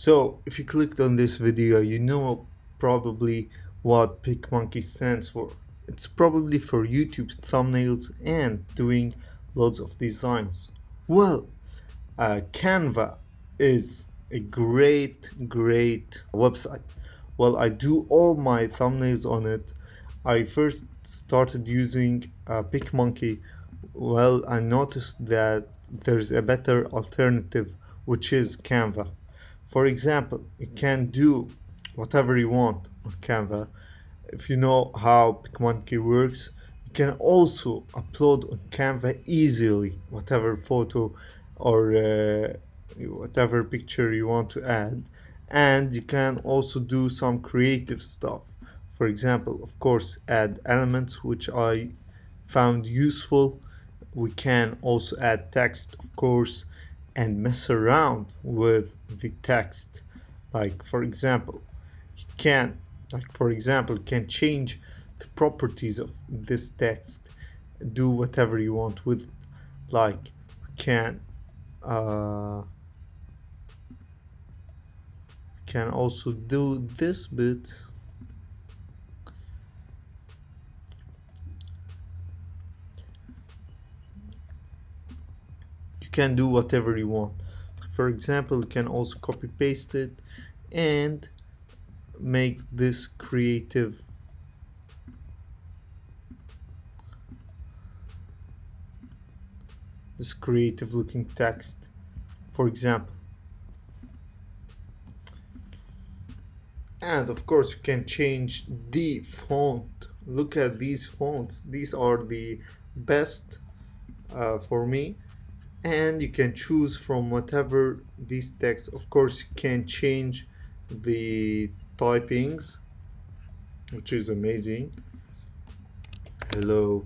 So if you clicked on this video, you know probably what PicMonkey stands for. It's probably for YouTube thumbnails and doing loads of designs. Well, Canva is a great website. Well, I do all my thumbnails on it. I first started using PicMonkey. Well, I noticed that there's a better alternative, which is Canva. For example, you can do whatever you want on Canva. If you know how PicMonkey works, you can also upload on Canva easily whatever photo or whatever picture you want to add, and you can also do some creative stuff. For example, of course, add elements, which I found useful. We can also add text, of course, and mess around with the text. Like for example, you can change the properties of this text, do whatever you want with it. Like uh, can also do this bit. You can do whatever you want. For example, you can also copy paste it and make this creative looking text, for example. And of course you can change the font. Look at these fonts, these are the best for me, and you can choose from whatever these texts. Of course you can change the typings, which is amazing. Hello.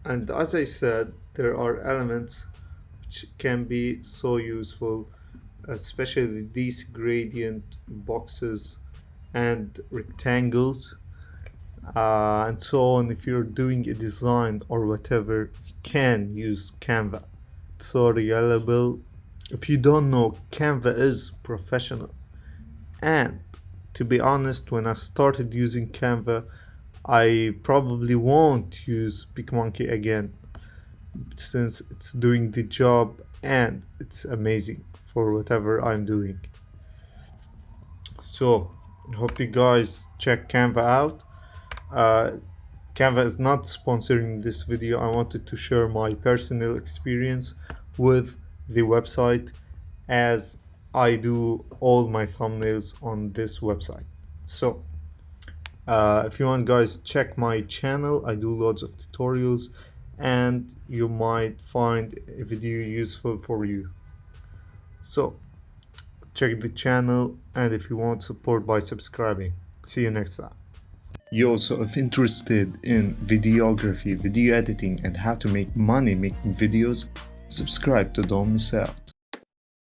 And as I said, there are elements which can be so useful, especially these gradient boxes and rectangles and so on. If you're doing a design or whatever, you can use Canva. It's so reliable. If you don't know, Canva is professional. And to be honest, when I started using Canva, I probably won't use PicMonkey again, since it's doing the job and it's amazing for whatever I'm doing. So I hope you guys check Canva out. Canva is not sponsoring this video. I wanted to share my personal experience with the website, as I do all my thumbnails on this website. So if you want, guys, check my channel. I do loads of tutorials and you might find a video useful for you. So check the channel, and if you want support, by subscribing. See you next time. You also, if interested in videography, video editing, and how to make money making videos, subscribe to don't miss out.